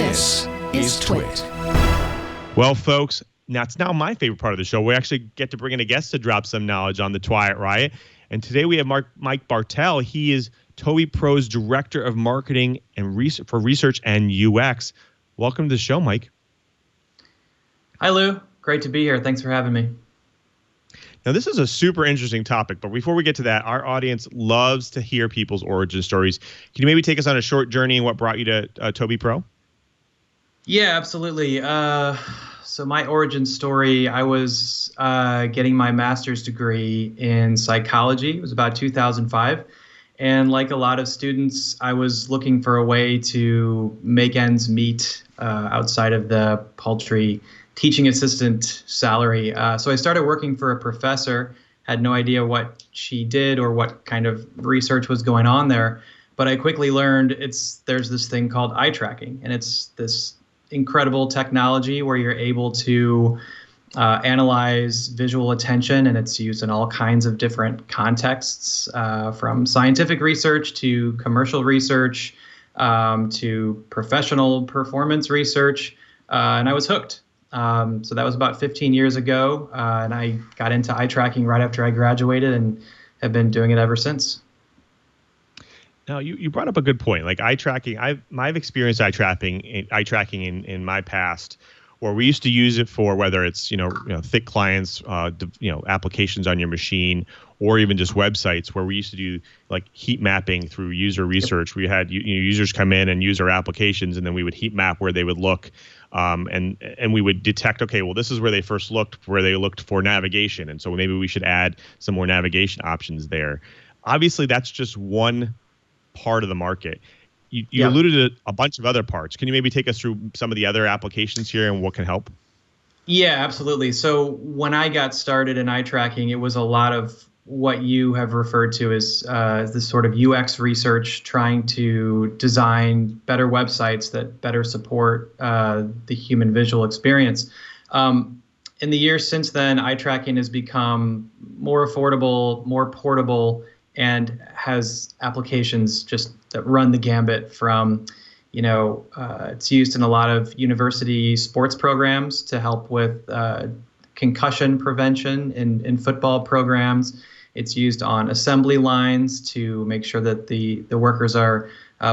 This is TWiT. Well, folks, it's now my favorite part of the show. We actually get to bring in a guest to drop some knowledge on the TWiT Riot. And today we have Mike Bartels. He is Tobii Pro's Director of Marketing and for Research and UX. Welcome to the show, Mike. Hi, Lou. Great to be here. Thanks for having me. Now, this is a super interesting topic, but before we get to that, our audience loves to hear people's origin stories. Can you maybe take us on a short journey and what brought you to Tobii Pro? Yeah, absolutely. So my origin story, I was getting my master's degree in psychology. It was about 2005. And like a lot of students, I was looking for a way to make ends meet outside of the paltry teaching assistant salary. So I started working for a professor, had no idea what she did or what kind of research was going on there. But I quickly learned there's this thing called eye tracking, and it's this incredible technology where you're able to analyze visual attention, and it's used in all kinds of different contexts, from scientific research to commercial research to professional performance research, and I was hooked. So that was about 15 years ago, and I got into eye tracking right after I graduated and have been doing it ever since. Now, you brought up a good point. Like eye tracking, I've experienced eye tracking in my past, where we used to use it for whether it's thick clients, applications on your machine, or even just websites, where we used to do like heat mapping through user research. We had users come in and use our applications, and then we would heat map where they would look, and we would detect, okay, well, this is where they first looked, where they looked for navigation, and so maybe we should add some more navigation options there. Obviously, that's just one part of the market. You alluded to a bunch of other parts. Can you maybe take us through some of the other applications here and what can help? Yeah, absolutely. So when I got started in eye tracking, it was a lot of what you have referred to as this sort of UX research, trying to design better websites that better support the human visual experience. In the years since then, eye tracking has become more affordable, more portable, and has applications just that run the gambit from, it's used in a lot of university sports programs to help with concussion prevention in football programs. It's used on assembly lines to make sure that the workers are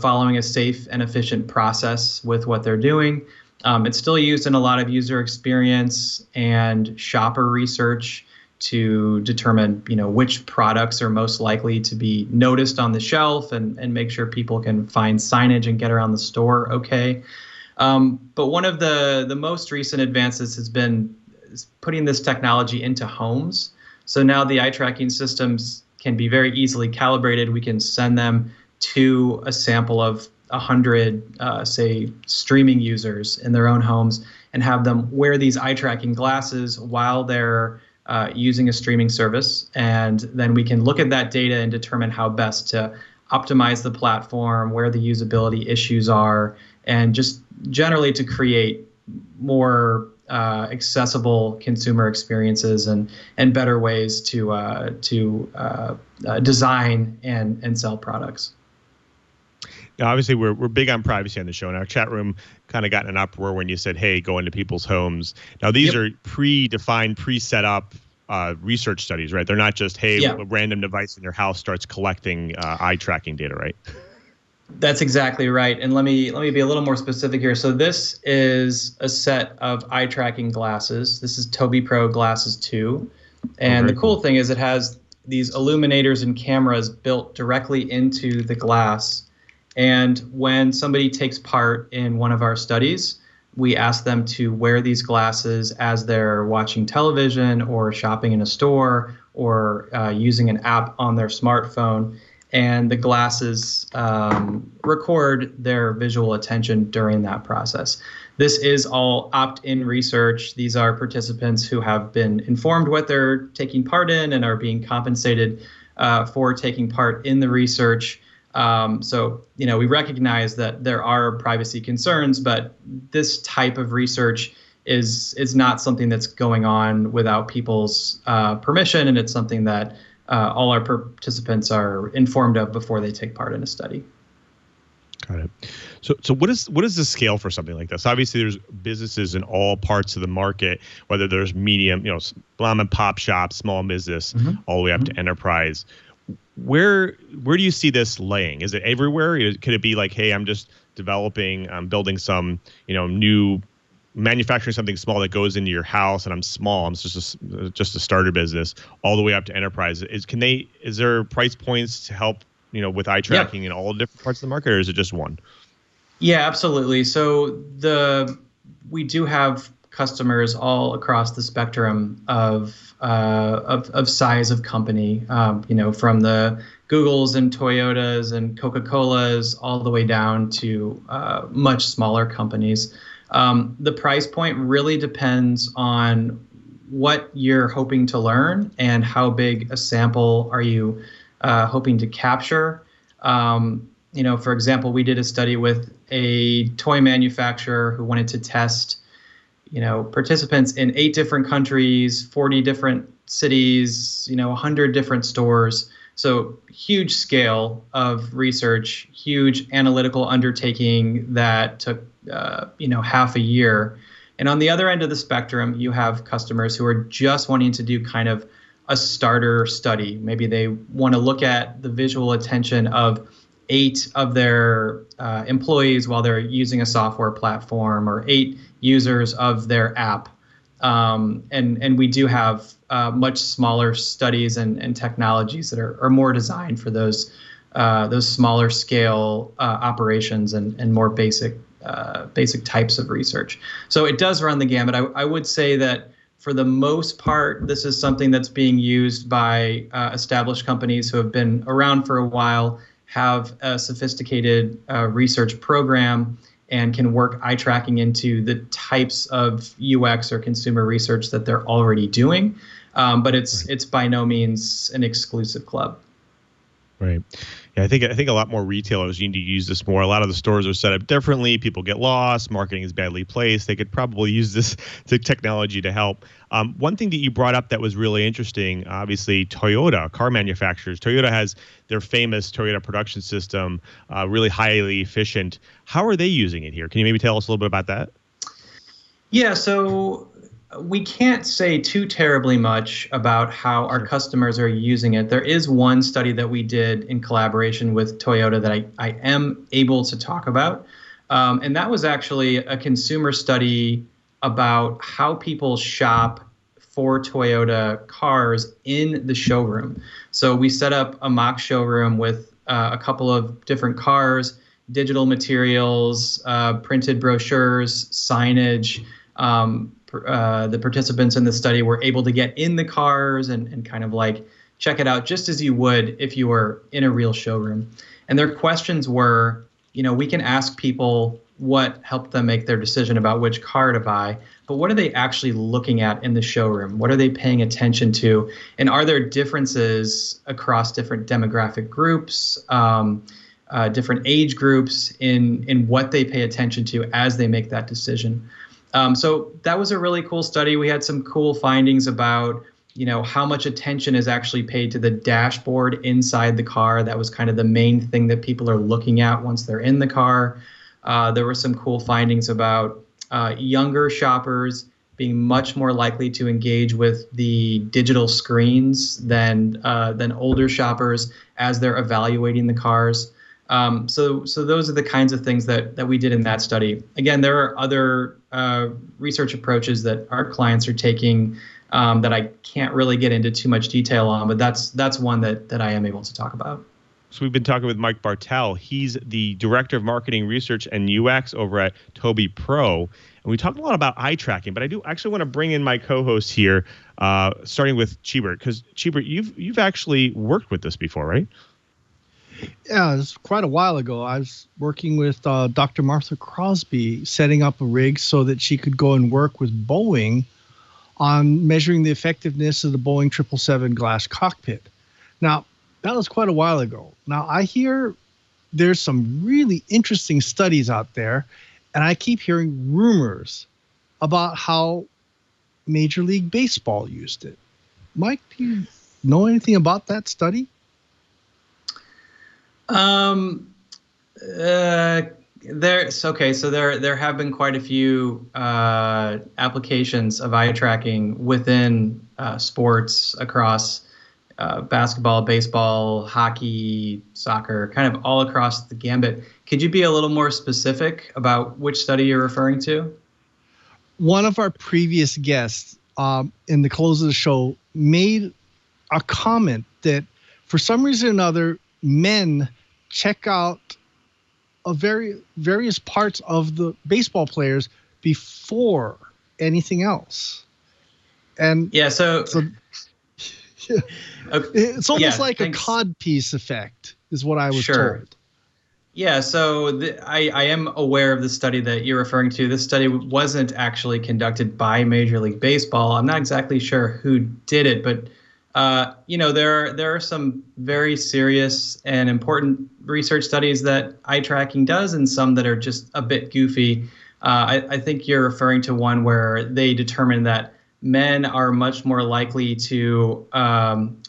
following a safe and efficient process with what they're doing. It's still used in a lot of user experience and shopper research to determine, which products are most likely to be noticed on the shelf and make sure people can find signage and get around the store okay. But one of the most recent advances has been putting this technology into homes. So now the eye tracking systems can be very easily calibrated. We can send them to a sample of 100, say, streaming users in their own homes and have them wear these eye tracking glasses while they're using a streaming service, and then we can look at that data and determine how best to optimize the platform, where the usability issues are, and just generally to create more accessible consumer experiences and better ways to design and sell products. Now, obviously, we're big on privacy on the show, and our chat room kind of got in an uproar when you said, hey, go into people's homes. Now, these are predefined, pre-set up research studies, right? They're not just, hey, a random device in your house starts collecting eye tracking data, right? That's exactly right. And let me be a little more specific here. So this is a set of eye tracking glasses. This is Tobii Pro Glasses 2. And the cool thing is it has these illuminators and cameras built directly into the glass. And when somebody takes part in one of our studies, we ask them to wear these glasses as they're watching television or shopping in a store or using an app on their smartphone. And the glasses record their visual attention during that process. This is all opt-in research. These are participants who have been informed what they're taking part in and are being compensated for taking part in the research. So, we recognize that there are privacy concerns, but this type of research is not something that's going on without people's permission, and it's something that all our participants are informed of before they take part in a study. Got it. So what is the scale for something like this? Obviously, there's businesses in all parts of the market, whether there's medium, mom and pop shops, small business, all the way up to enterprise. Where do you see this laying? Is it everywhere? Could it be like, hey, I'm just developing, I'm building some, new manufacturing something small that goes into your house, and I'm small. I'm just a starter business, all the way up to enterprise. Is there price points to help with eye tracking in all different parts of the market, or is it just one? Yeah, absolutely. So we do have customers all across the spectrum of size of company. From the Googles and Toyotas and Coca-Colas all the way down to much smaller companies. The price point really depends on what you're hoping to learn and how big a sample are you hoping to capture. For example, we did a study with a toy manufacturer who wanted to test, participants in 8 different countries, 40 different cities, 100 different stores. So huge scale of research, huge analytical undertaking that took, half a year. And on the other end of the spectrum, you have customers who are just wanting to do kind of a starter study. Maybe they want to look at the visual attention of 8 of their employees while they're using a software platform, or 8 users of their app. And we do have much smaller studies and technologies that are more designed for those smaller scale operations and more basic types of research. So it does run the gamut. I would say that for the most part, this is something that's being used by established companies who have been around for a while, have a sophisticated research program, and can work eye tracking into the types of UX or consumer research that they're already doing. But it's by no means an exclusive club. Right. Yeah, I think a lot more retailers need to use this more. A lot of the stores are set up differently. People get lost. Marketing is badly placed. They could probably use this technology to help. One thing that you brought up that was really interesting, obviously, Toyota, car manufacturers. Toyota has their famous Toyota production system, really highly efficient. How are they using it here? Can you maybe tell us a little bit about that? Yeah, so we can't say too terribly much about how our customers are using it. There is one study that we did in collaboration with Toyota that I am able to talk about. And that was actually a consumer study about how people shop for Toyota cars in the showroom. So we set up a mock showroom with a couple of different cars, digital materials, printed brochures, signage. The participants in the study were able to get in the cars and kind of like check it out just as you would if you were in a real showroom. And their questions were, we can ask people what helped them make their decision about which car to buy, but what are they actually looking at in the showroom? What are they paying attention to? And are there differences across different demographic groups, different age groups in what they pay attention to as they make that decision? So that was a really cool study. We had some cool findings about, how much attention is actually paid to the dashboard inside the car. That was kind of the main thing that people are looking at once they're in the car. There were some cool findings about younger shoppers being much more likely to engage with the digital screens than older shoppers as they're evaluating the cars. So those are the kinds of things that we did in that study. Again, there are other research approaches that our clients are taking that I can't really get into too much detail on, but that's one that I am able to talk about. So we've been talking with Mike Bartels. He's the Director of Marketing Research and UX over at Tobii Pro. And we talked a lot about eye tracking, but I do actually want to bring in my co-host here, starting with Chee, because Chee, you've actually worked with this before, right? Yeah, it was quite a while ago. I was working with Dr. Martha Crosby, setting up a rig so that she could go and work with Boeing on measuring the effectiveness of the Boeing 777 glass cockpit. Now, that was quite a while ago. Now, I hear there's some really interesting studies out there, and I keep hearing rumors about how Major League Baseball used it. Mike, do you know anything about that study? There have been quite a few applications of eye tracking within sports across basketball, baseball, hockey, soccer, kind of all across the gambit. Could you be a little more specific about which study you're referring to? One of our previous guests in the close of the show made a comment that for some reason or another, men check out various parts of the baseball players before anything else. And yeah, it's almost like a codpiece effect is what I was told. Yeah, so I am aware of the study that you're referring to. This study wasn't actually conducted by Major League Baseball. I'm not exactly sure who did it, but there are some very serious and important research studies that eye tracking does, and some that are just a bit goofy. I think you're referring to one where they determined that men are much more likely to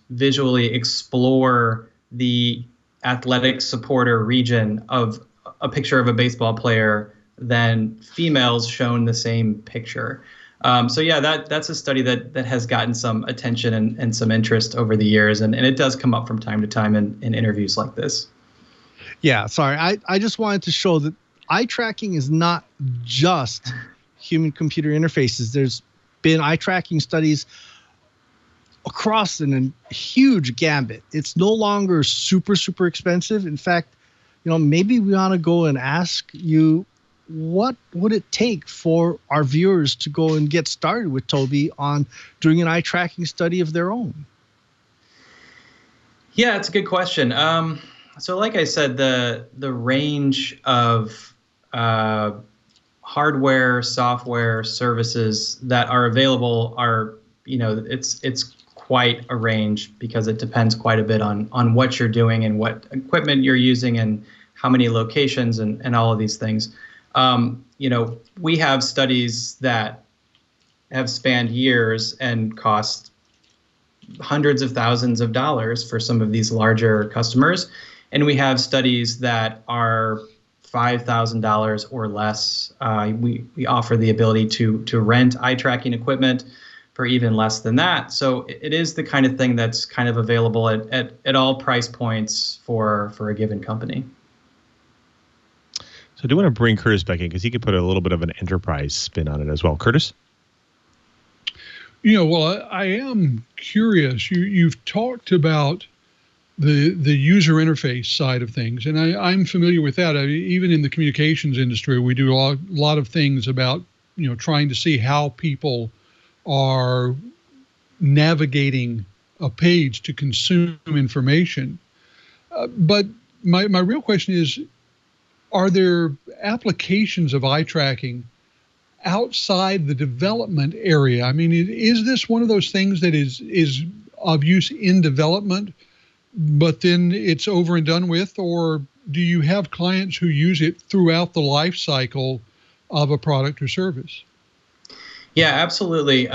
visually explore the athletic supporter region of a picture of a baseball player than females shown the same picture. That's a study that has gotten some attention and some interest over the years, and it does come up from time to time in interviews like this. Yeah, sorry. I just wanted to show that eye tracking is not just human-computer interfaces. There's been eye tracking studies across a huge gambit. It's no longer super, super expensive. In fact, maybe we ought to go and ask you, what would it take for our viewers to go and get started with Tobii on doing an eye tracking study of their own? Yeah, it's a good question. So like I said, the range of hardware, software, services that are available are, it's quite a range, because it depends quite a bit on what you're doing and what equipment you're using and how many locations and all of these things. We have studies that have spanned years and cost hundreds of thousands of dollars for some of these larger customers. And we have studies that are $5,000 or less. We offer the ability to rent eye tracking equipment for even less than that. So it is the kind of thing that's kind of available at all price points for a given company. So I do want to bring Curtis back in, because he could put a little bit of an enterprise spin on it as well. Curtis? Well, I am curious. You've talked about the user interface side of things, and I'm familiar with that. Even in the communications industry, we do a lot of things about trying to see how people are navigating a page to consume information. But my real question is, are there applications of eye tracking outside the development area? I mean, is this one of those things that is of use in development, but then it's over and done with? Or do you have clients who use it throughout the life cycle of a product or service? Yeah, absolutely.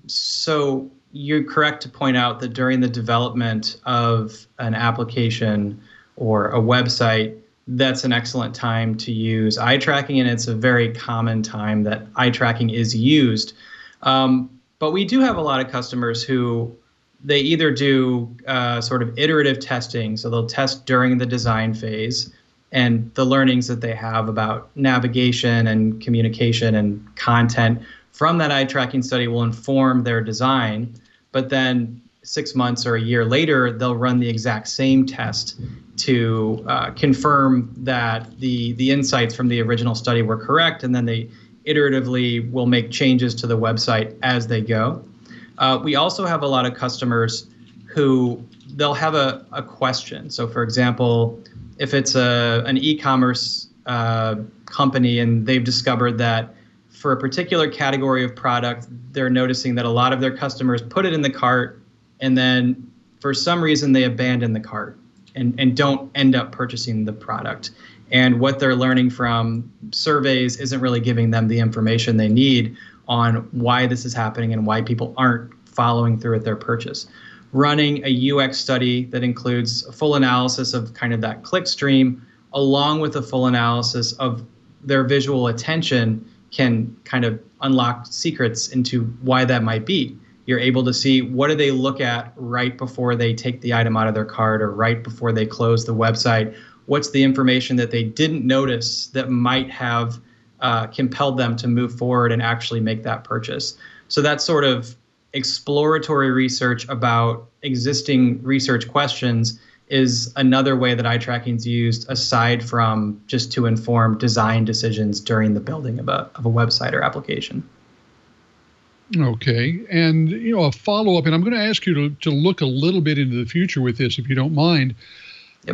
So you're correct to point out that during the development of an application or a website, that's an excellent time to use eye tracking, and it's a very common time that eye tracking is used. But we do have a lot of customers who they either do sort of iterative testing, so they'll test during the design phase, and the learnings that they have about navigation and communication and content from that eye tracking study will inform their design. But then 6 months or a year later, they'll run the exact same test to confirm that the insights from the original study were correct, and then they iteratively will make changes to the website as they go. We also have a lot of customers who they'll have a question. So for example, if it's an e-commerce company and they've discovered that for a particular category of product, they're noticing that a lot of their customers put it in the cart, and then for some reason they abandon the cart and don't end up purchasing the product. And what they're learning from surveys isn't really giving them the information they need on why this is happening and why people aren't following through with their purchase. Running a UX study that includes a full analysis of kind of that click stream along with a full analysis of their visual attention, can kind of unlock secrets into why that might be. You're able to see what do they look at right before they take the item out of their cart or right before they close the website. What's the information that they didn't notice that might have compelled them to move forward and actually make that purchase? So that sort of exploratory research about existing research questions is another way that eye tracking is used, aside from just to inform design decisions during the building of a website or application. Okay. And, a follow-up, and I'm going to ask you to look a little bit into the future with this, if you don't mind,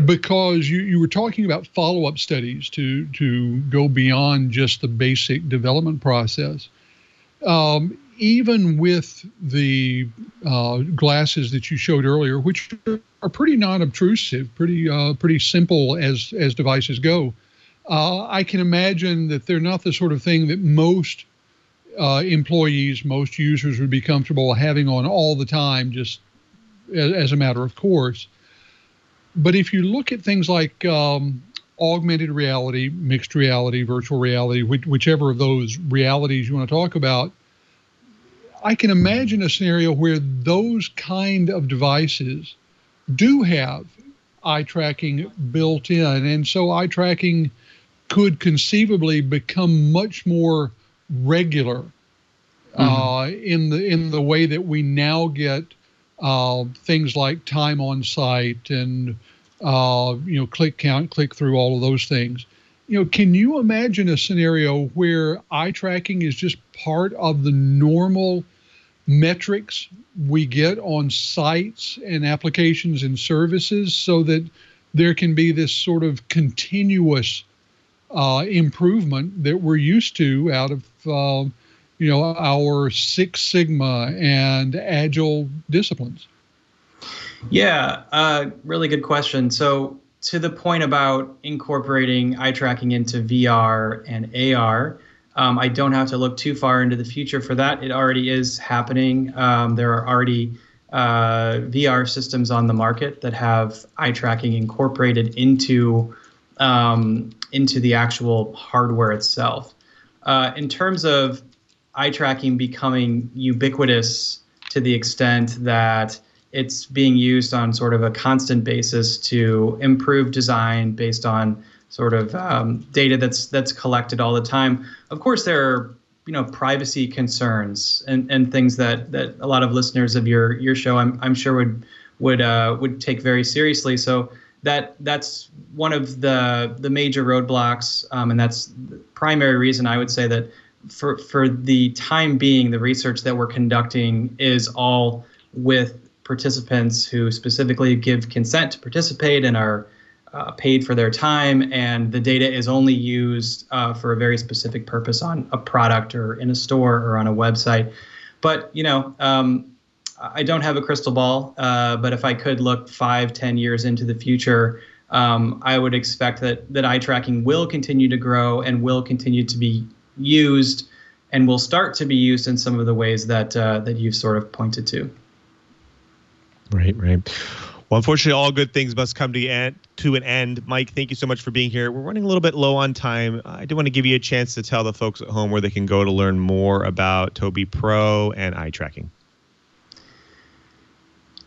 because you were talking about follow-up studies to go beyond just the basic development process. Even with the glasses that you showed earlier, which are pretty non-obtrusive, pretty simple as devices go, I can imagine that they're not the sort of thing that most employees, most users would be comfortable having on all the time, just as a matter of course. But if you look at things like augmented reality, mixed reality, virtual reality, whichever of those realities you want to talk about, I can imagine a scenario where those kind of devices do have eye tracking built in. And so eye tracking could conceivably become much more regular in the way that we now get things like time on site and click count, click through, all of those things. Can you imagine a scenario where eye tracking is just part of the normal metrics we get on sites and applications and services, so that there can be this sort of continuous improvement that we're used to out of our Six Sigma and Agile disciplines? Yeah, really good question. So to the point about incorporating eye tracking into VR and AR, I don't have to look too far into the future for that. It already is happening. There are already VR systems on the market that have eye tracking incorporated into the actual hardware itself. In terms of eye tracking becoming ubiquitous to the extent that it's being used on sort of a constant basis to improve design based on sort of data that's collected all the time. Of course, there are privacy concerns and things that a lot of listeners of your show I'm sure would take very seriously. So that's one of the major roadblocks, and that's the primary reason I would say that for the time being, the research that we're conducting is all with participants who specifically give consent to participate and are paid for their time, and the data is only used for a very specific purpose on a product or in a store or on a website. But I don't have a crystal ball, but if I could look 5-10 years into the future, I would expect that eye tracking will continue to grow and will continue to be used, and will start to be used in some of the ways that you've sort of pointed to. Right. Well, unfortunately, all good things must come to an end. Mike, thank you so much for being here. We're running a little bit low on time. I do want to give you a chance to tell the folks at home where they can go to learn more about Tobii Pro and eye tracking.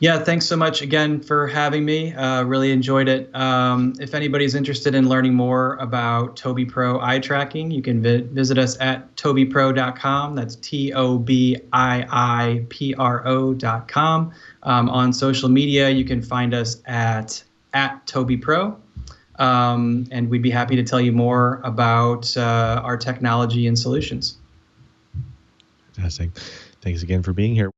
Yeah, thanks so much again for having me. Really enjoyed it. If anybody's interested in learning more about Tobii Pro eye tracking, you can visit us at tobiipro.com. That's TOBIIPRO.com. On social media, you can find us at Tobii Pro. And we'd be happy to tell you more about our technology and solutions. Fantastic. Thanks again for being here.